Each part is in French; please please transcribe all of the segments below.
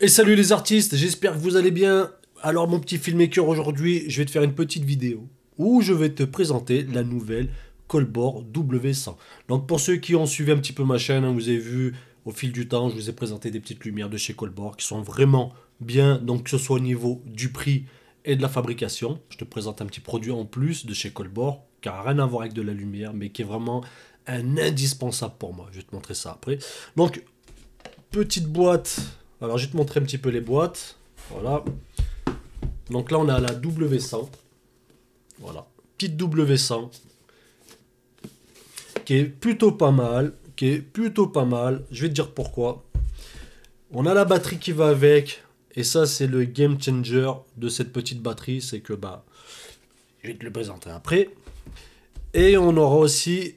Et salut les artistes, j'espère que vous allez bien. Alors mon petit filmmaker, aujourd'hui, je vais te faire une petite vidéo où je vais te présenter la nouvelle Colbor W100. Donc pour ceux qui ont suivi un petit peu ma chaîne, hein, vous avez vu au fil du temps, je vous ai présenté des petites lumières de chez Colbor qui sont vraiment bien, donc que ce soit au niveau du prix et de la fabrication. Je te présente un petit produit en plus de chez Colbor, qui n'a rien à voir avec de la lumière, mais qui est vraiment un indispensable pour moi. Je vais te montrer ça après. Donc, petite boîte. Alors, je vais te montrer un petit peu les boîtes. Voilà. Donc là, on a la W100. Voilà. Petite W100. Qui est plutôt pas mal. Je vais te dire pourquoi. On a la batterie qui va avec. Et ça, c'est le game changer de cette petite batterie. C'est que, je vais te le présenter après. Et on aura aussi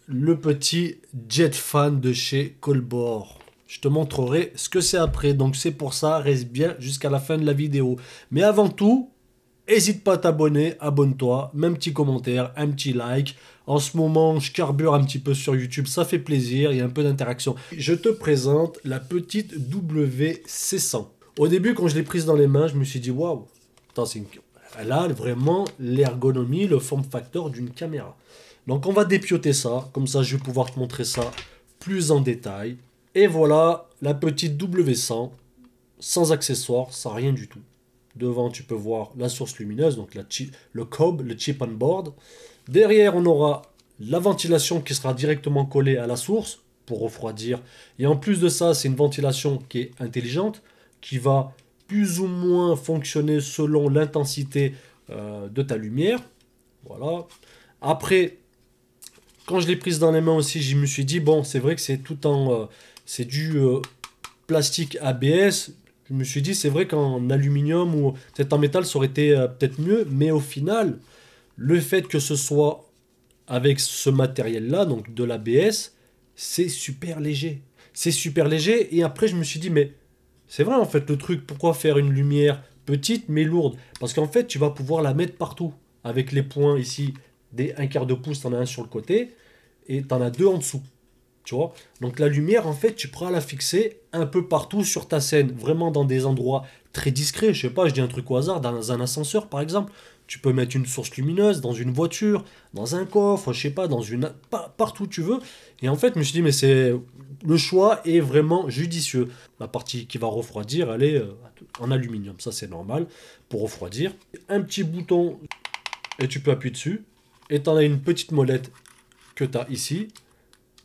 le petit jet fan de chez Colbor. Je te montrerai ce que c'est après. Donc c'est pour ça, reste bien jusqu'à la fin de la vidéo. Mais avant tout, n'hésite pas à t'abonner, abonne-toi, mets un petit commentaire, un petit like. En ce moment, je carbure un petit peu sur YouTube, ça fait plaisir, il y a un peu d'interaction. Je te présente la petite WC100. Au début, quand je l'ai prise dans les mains, je me suis dit, waouh, elle a vraiment l'ergonomie, le form factor d'une caméra. Donc on va dépioter ça, comme ça je vais pouvoir te montrer ça plus en détail. Et voilà la petite W100, sans accessoires, sans rien du tout. Devant tu peux voir la source lumineuse, donc le cob, le chip on board. Derrière on aura la ventilation qui sera directement collée à la source pour refroidir. Et en plus de ça, c'est une ventilation qui est intelligente, qui va plus ou moins fonctionner selon l'intensité de ta lumière. Voilà. Après, quand je l'ai prise dans les mains aussi, je me suis dit, bon, c'est vrai que c'est tout en... c'est du plastique ABS. Je me suis dit, c'est vrai qu'en aluminium ou peut-être en métal, ça aurait été peut-être mieux. Mais au final, le fait que ce soit avec ce matériel-là, donc de l'ABS, c'est super léger. C'est super léger. Et après, je me suis dit, mais c'est vrai en fait le truc, pourquoi faire une lumière petite mais lourde? Parce qu'en fait, tu vas pouvoir la mettre partout. Avec les points ici, des 1/4 de pouce, tu en as un sur le côté et tu en as deux en dessous. Tu vois? Donc la lumière, en fait, tu pourras la fixer un peu partout sur ta scène, vraiment dans des endroits très discrets. Je sais pas, je dis un truc au hasard, dans un ascenseur par exemple. Tu peux mettre une source lumineuse dans une voiture, dans un coffre, je sais pas, partout où tu veux. Et en fait, je me suis dit, mais le choix est vraiment judicieux. La partie qui va refroidir, elle est en aluminium, ça c'est normal pour refroidir. Un petit bouton et tu peux appuyer dessus. Et tu en as une petite molette que tu as ici.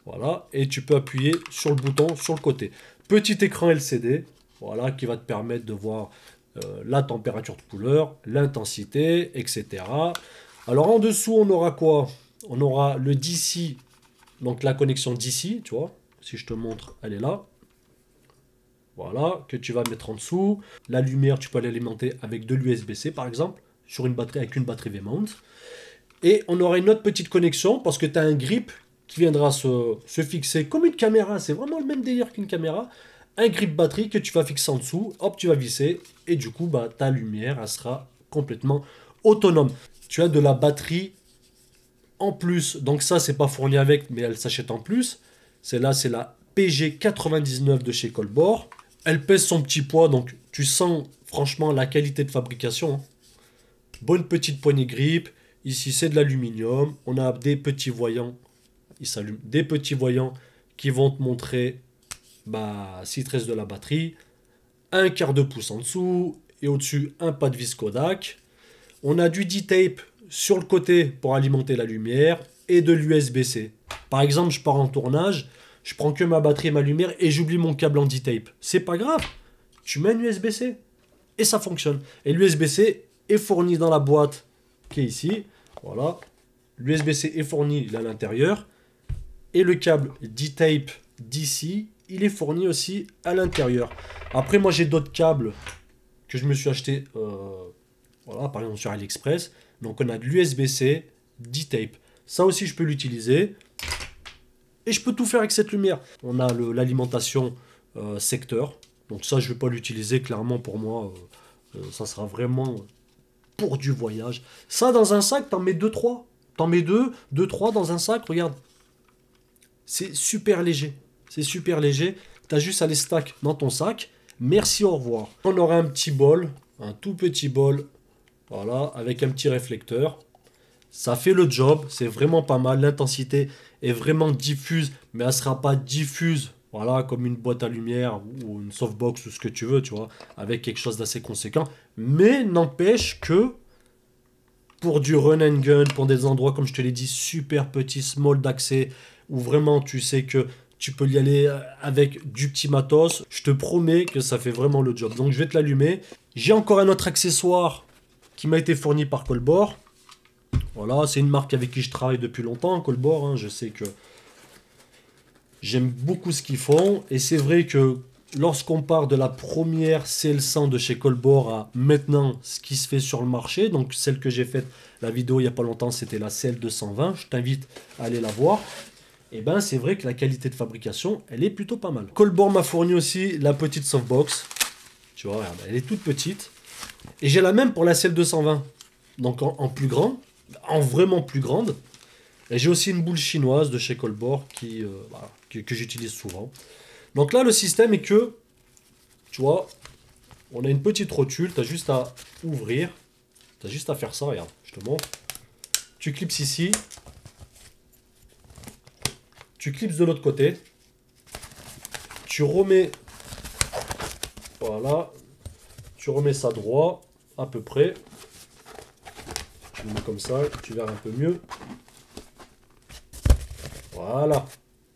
Voilà, et tu peux appuyer sur le bouton sur le côté. Petit écran LCD, voilà, qui va te permettre de voir la température de couleur, l'intensité, etc. Alors en dessous, on aura quoi? On aura le DC, donc la connexion DC, tu vois. Si je te montre, elle est là. Voilà, que tu vas mettre en dessous. La lumière, tu peux l'alimenter avec de l'USB-C par exemple, sur une batterie avec une batterie V-mount. Et on aura une autre petite connexion parce que tu as un grip qui viendra se fixer comme une caméra. C'est vraiment le même délire qu'une caméra. Un grip batterie que tu vas fixer en dessous. Hop, tu vas visser. Et du coup, ta lumière, elle sera complètement autonome. Tu as de la batterie en plus. Donc ça, c'est pas fourni avec, mais elle s'achète en plus. Celle-là, c'est la PG99 de chez Colbor. Elle pèse son petit poids. Donc tu sens franchement la qualité de fabrication, hein. Bonne petite poignée grip. Ici, c'est de l'aluminium. On a des petits voyants. Ils s'allument. Des petits voyants qui vont te montrer s'il te reste de la batterie. 1/4 de pouce en dessous. Et au-dessus, un pas de vis Kodak. On a du D-tape sur le côté pour alimenter la lumière. Et de l'USB-C. Par exemple, je pars en tournage. Je prends que ma batterie et ma lumière. Et j'oublie mon câble en D-tape. C'est pas grave. Tu mets un USB-C. Et ça fonctionne. Et l'USB-C est fourni dans la boîte qui est ici. Voilà. L'USB-C est fourni à l'intérieur. Et le câble D-Tape d'ici, il est fourni aussi à l'intérieur. Après, moi, j'ai d'autres câbles que je me suis acheté, voilà, par exemple sur AliExpress. Donc, on a de l'USB-C, D-Tape. Ça aussi, je peux l'utiliser. Et je peux tout faire avec cette lumière. On a l'alimentation secteur. Donc ça, je ne vais pas l'utiliser, clairement, pour moi. Ça sera vraiment pour du voyage. Ça, dans un sac, t'en mets 2-3. T'en mets 2-3 dans un sac, regarde. C'est super léger. C'est super léger. Tu as juste à les stack dans ton sac. Merci, au revoir. On aura un petit bol, un tout petit bol, voilà, avec un petit réflecteur. Ça fait le job, c'est vraiment pas mal. L'intensité est vraiment diffuse, mais elle sera pas diffuse, voilà, comme une boîte à lumière ou une softbox ou ce que tu veux, tu vois, avec quelque chose d'assez conséquent. Mais n'empêche que pour du run and gun, pour des endroits, comme je te l'ai dit, super petits, small d'accès, où vraiment tu sais que tu peux y aller avec du petit matos, je te promets que ça fait vraiment le job. Donc je vais te l'allumer. J'ai encore un autre accessoire qui m'a été fourni par Colbor. Voilà, c'est une marque avec qui je travaille depuis longtemps, Colbor, hein. Je sais que j'aime beaucoup ce qu'ils font. Et c'est vrai que lorsqu'on part de la première CL100 de chez Colbor à maintenant ce qui se fait sur le marché, donc celle que j'ai faite, la vidéo il n'y a pas longtemps, c'était la CL220, je t'invite à aller la voir. Et ben c'est vrai que la qualité de fabrication, elle est plutôt pas mal. Colbor m'a fourni aussi la petite softbox. Tu vois, regarde, elle est toute petite. Et j'ai la même pour la CL220. Donc en plus grand, en vraiment plus grande. Et j'ai aussi une boule chinoise de chez Colbor voilà, que j'utilise souvent. Donc là, le système est que, tu vois, on a une petite rotule, tu as juste à ouvrir. Tu as juste à faire ça, regarde, je te montre. Tu clipses ici. Tu clipses de l'autre côté. Tu remets, voilà, tu remets ça droit, à peu près. Tu le mets comme ça, tu verras un peu mieux. Voilà.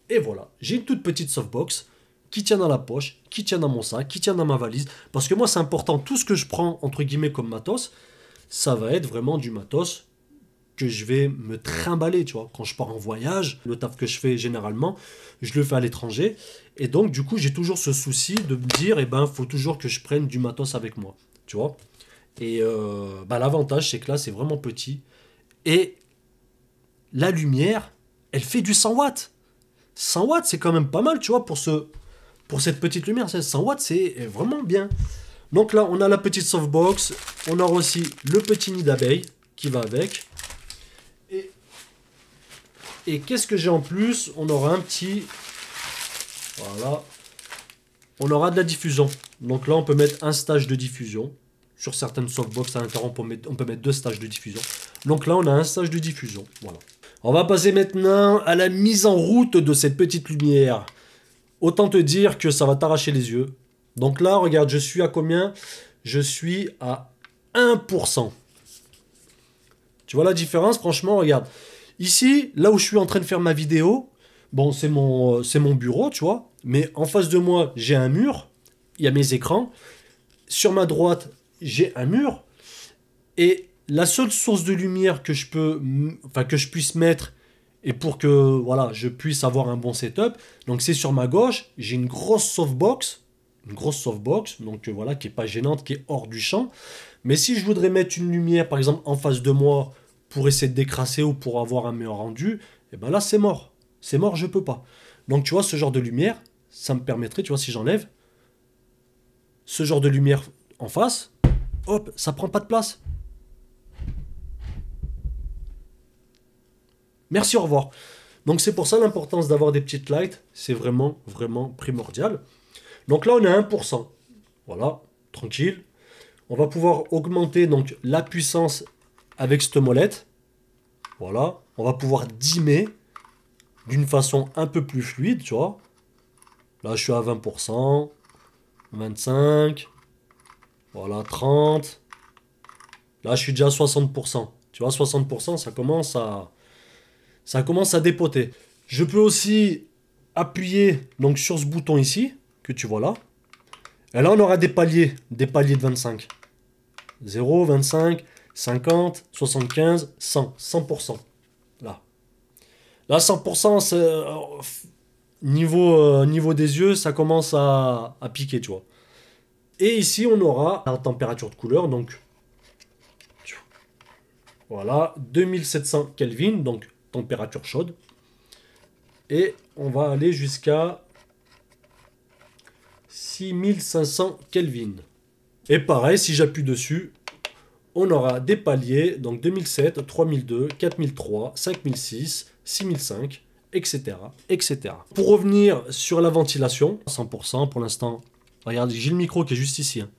Et voilà, j'ai une toute petite softbox qui tient dans la poche, qui tient dans mon sac, qui tient dans ma valise. Parce que moi, c'est important, tout ce que je prends, entre guillemets, comme matos, ça va être vraiment du matos que je vais me trimballer, tu vois. Quand je pars en voyage, le taf que je fais généralement, je le fais à l'étranger. Et donc, du coup, j'ai toujours ce souci de me dire, eh ben, faut toujours que je prenne du matos avec moi, tu vois. Et l'avantage, c'est que là, c'est vraiment petit. Et la lumière, elle fait du 100 watts. 100 watts, c'est quand même pas mal, tu vois, pour cette petite lumière. 100 watts, c'est vraiment bien. Donc là, on a la petite softbox. On aura aussi le petit nid d'abeille qui va avec. Et qu'est-ce que j'ai en plus? On aura un petit... Voilà. On aura de la diffusion. Donc là, on peut mettre un stage de diffusion. Sur certaines softbox, à l'intérieur, on peut mettre 2 stages de diffusion. Donc là, on a un stage de diffusion. Voilà. On va passer maintenant à la mise en route de cette petite lumière. Autant te dire que ça va t'arracher les yeux. Donc là, regarde, je suis à combien? Je suis à 1%. Tu vois la différence? Franchement, regarde. Ici, là où je suis en train de faire ma vidéo, bon, c'est mon bureau, tu vois. Mais en face de moi, j'ai un mur. Il y a mes écrans. Sur ma droite, j'ai un mur. Et la seule source de lumière que je puisse mettre et pour que voilà, je puisse avoir un bon setup, donc c'est sur ma gauche, j'ai une grosse softbox, donc voilà, qui est pas gênante, qui est hors du champ. Mais si je voudrais mettre une lumière, par exemple, en face de moi pour essayer de décrasser ou pour avoir un meilleur rendu, et ben là c'est mort. C'est mort, je peux pas. Donc tu vois, ce genre de lumière, ça me permettrait, tu vois, si j'enlève ce genre de lumière en face, hop, ça prend pas de place. Merci, au revoir. Donc c'est pour ça l'importance d'avoir des petites lights, c'est vraiment, vraiment primordial. Donc là on est à 1%. Voilà, tranquille. On va pouvoir augmenter donc la puissance avec cette molette. Voilà, on va pouvoir dimmer d'une façon un peu plus fluide, tu vois. Là je suis à 20%, 25%, voilà, 30%. Là je suis déjà à 60%. Tu vois, 60%, ça commence à dépoter. Je peux aussi appuyer donc sur ce bouton ici, que tu vois là. Et là, on aura des paliers de 25. 0, 25, 50, 75, 100. 100%. Là. Là, 100%, niveau des yeux, ça commence à piquer, tu vois. Et ici, on aura la température de couleur, donc voilà, 2700 Kelvin, donc température chaude. Et on va aller jusqu'à 6500 Kelvin. Et pareil, si j'appuie dessus, on aura des paliers, donc 2007, 3002, 4003, 5006, 6005, etc., etc. Pour revenir sur la ventilation, 100% pour l'instant, Regarde, j'ai le micro qui est juste ici. Hein.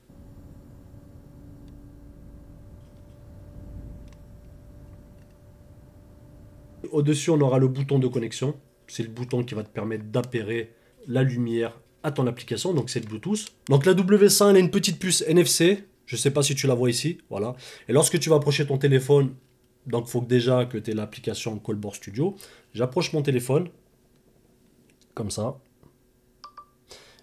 Au-dessus, on aura le bouton de connexion. C'est le bouton qui va te permettre d'appairer la lumière à ton application. Donc, c'est le Bluetooth. Donc, la W100, elle a une petite puce NFC. Je ne sais pas si tu la vois ici. Voilà. Et lorsque tu vas approcher ton téléphone, donc il faut que déjà que tu aies l'application Callboard Studio. J'approche mon téléphone. Comme ça.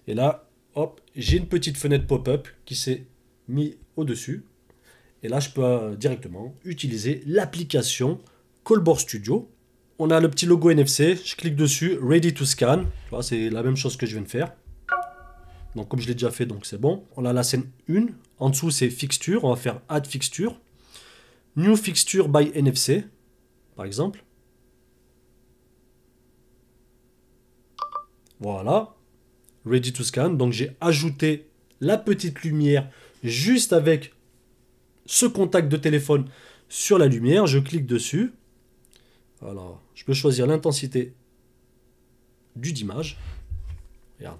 Et là, hop, j'ai une petite fenêtre pop-up qui s'est mise au-dessus. Et là, je peux directement utiliser l'application Callboard Studio. On a le petit logo NFC, je clique dessus, Ready to Scan. C'est la même chose que je viens de faire. Donc comme je l'ai déjà fait, donc c'est bon. On a la scène 1. En dessous, c'est Fixture. On va faire Add Fixture. New Fixture by NFC, par exemple. Voilà. Ready to Scan. Donc j'ai ajouté la petite lumière juste avec ce contact de téléphone sur la lumière. Je clique dessus. Voilà. Je peux choisir l'intensité d'image. Regarde.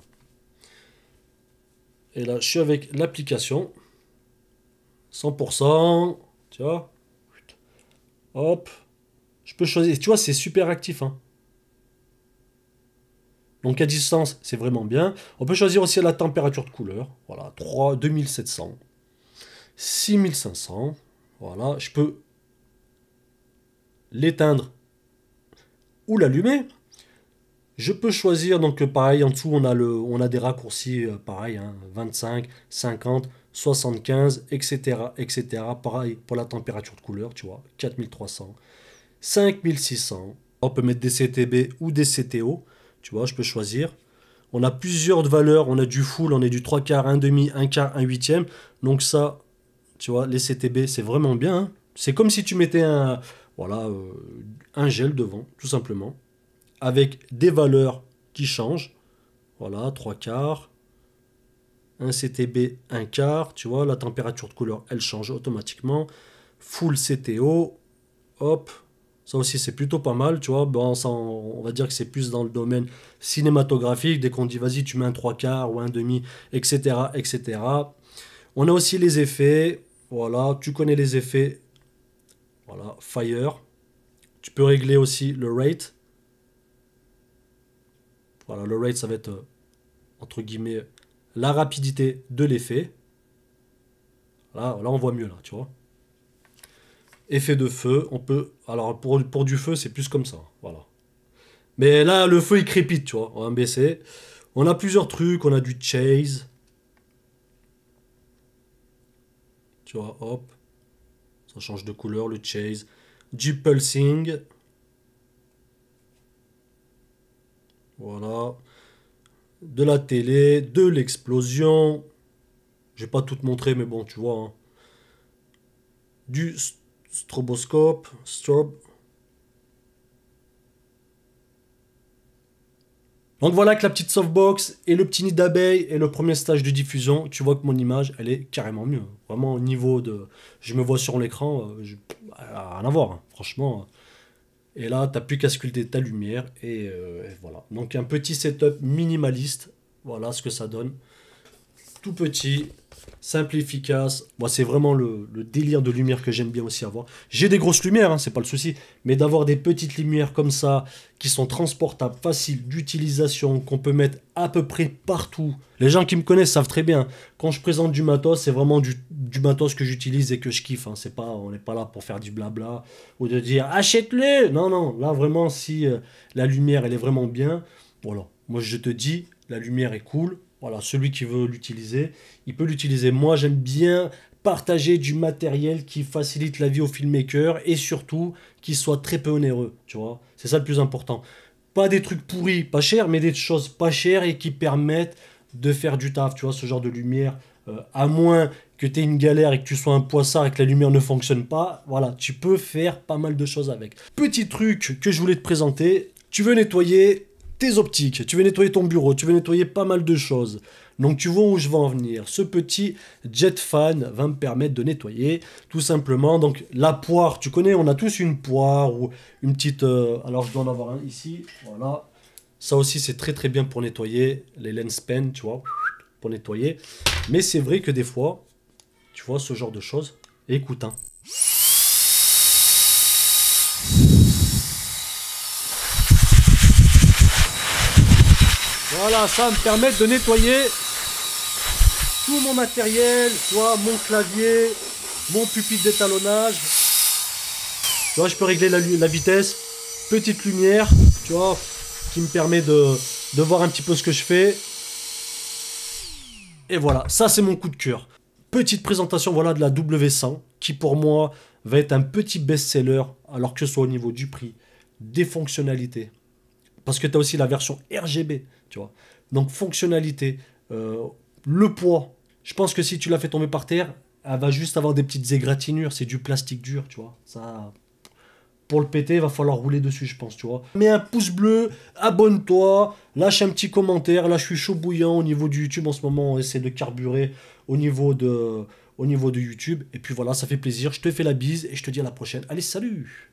Et là, je suis avec l'application. 100%. Tu vois. Hop. Je peux choisir. Tu vois, c'est super actif. Hein. Donc à distance, c'est vraiment bien. On peut choisir aussi la température de couleur. Voilà. 2700. 6500. Voilà. Je peux l'éteindre ou l'allumer. Je peux choisir, donc pareil, en dessous, on a des raccourcis, pareil, hein, 25, 50, 75, etc., etc. Pareil pour la température de couleur, tu vois, 4300, 5600. On peut mettre des CTB ou des CTO, tu vois, je peux choisir. On a plusieurs valeurs, on a du full, on a du 3 quarts, 1 demi, 1 quart, 1 huitième. Donc ça, tu vois, les CTB, c'est vraiment bien. Hein. C'est comme si tu mettais un gel devant, tout simplement. Avec des valeurs qui changent. Voilà, 3 quarts. Un CTB, 1 quart. Tu vois, la température de couleur, elle change automatiquement. Full CTO. Hop. Ça aussi, c'est plutôt pas mal, tu vois. Bon, ça, on va dire que c'est plus dans le domaine cinématographique. Dès qu'on dit, vas-y, tu mets un 3 quarts ou un demi, etc., etc. On a aussi les effets. Voilà, tu connais les effets. Voilà, Fire. Tu peux régler aussi le rate. Voilà, le rate, ça va être, entre guillemets, la rapidité de l'effet. Là, on voit mieux, là, tu vois. Effet de feu, on peut... Alors, pour du feu, c'est plus comme ça, voilà. Mais là, le feu, il crépite, tu vois. On va baisser. On a plusieurs trucs, on a du chase. Tu vois, hop. Ça change de couleur, le chase. Du pulsing. Voilà. De la télé, de l'explosion. Je vais pas tout te montrer, mais bon, tu vois. Hein. Du stroboscope, strobe. Donc voilà que la petite softbox et le petit nid d'abeille et le premier stage de diffusion, tu vois que mon image, elle est carrément mieux. Vraiment au niveau de... Je me vois sur l'écran, rien à voir, hein, franchement. Et là, tu n'as plus qu'à sculpter ta lumière et voilà. Donc un petit setup minimaliste, voilà ce que ça donne. Tout petit, simple, efficace. Moi, c'est vraiment le délire de lumière que j'aime bien aussi avoir. J'ai des grosses lumières, hein, c'est pas le souci. Mais d'avoir des petites lumières comme ça, qui sont transportables, faciles d'utilisation, qu'on peut mettre à peu près partout. Les gens qui me connaissent savent très bien. Quand je présente du matos, c'est vraiment du matos que j'utilise et que je kiffe. Hein. C'est pas, on n'est pas là pour faire du blabla ou de dire achète-le. Non, non. Là, vraiment, si la lumière, elle est vraiment bien, voilà. Moi, je te dis, la lumière est cool. Voilà, celui qui veut l'utiliser, il peut l'utiliser. Moi, j'aime bien partager du matériel qui facilite la vie aux filmmakers et surtout qui soit très peu onéreux, tu vois. C'est ça le plus important. Pas des trucs pourris, pas chers, mais des choses pas chères et qui permettent de faire du taf, tu vois, ce genre de lumière. À moins que tu aies une galère et que tu sois un poissard et que la lumière ne fonctionne pas, voilà, tu peux faire pas mal de choses avec. Petit truc que je voulais te présenter, tu veux nettoyer tes optiques, tu veux nettoyer ton bureau, tu veux nettoyer pas mal de choses. Donc tu vois où je veux en venir. Ce petit jet fan va me permettre de nettoyer tout simplement. Donc la poire, tu connais, on a tous une poire ou une petite... alors je dois en avoir un ici, voilà. Ça aussi c'est très très bien pour nettoyer les lens pen, tu vois. pour nettoyer. Mais c'est vrai que des fois, tu vois, ce genre de choses. Écoute, hein. Voilà, ça me permet de nettoyer tout mon matériel, soit mon clavier, mon pupitre d'étalonnage. Tu vois, je peux régler la vitesse, petite lumière, tu vois, qui me permet de voir un petit peu ce que je fais. Et voilà, ça c'est mon coup de cœur. Petite présentation, voilà, de la W100, qui pour moi va être un petit best-seller, alors que ce soit au niveau du prix, des fonctionnalités. Parce que tu as aussi la version RGB, tu vois. Donc fonctionnalité, le poids. Je pense que si tu l'as fait tomber par terre, elle va juste avoir des petites égratignures. C'est du plastique dur, tu vois. Ça, pour le péter, il va falloir rouler dessus, je pense, tu vois. Mets un pouce bleu, abonne-toi, lâche un petit commentaire. Là, je suis chaud bouillant au niveau du YouTube en ce moment. On essaie de carburer au niveau de YouTube. Et puis voilà, ça fait plaisir. Je te fais la bise et je te dis à la prochaine. Allez, salut!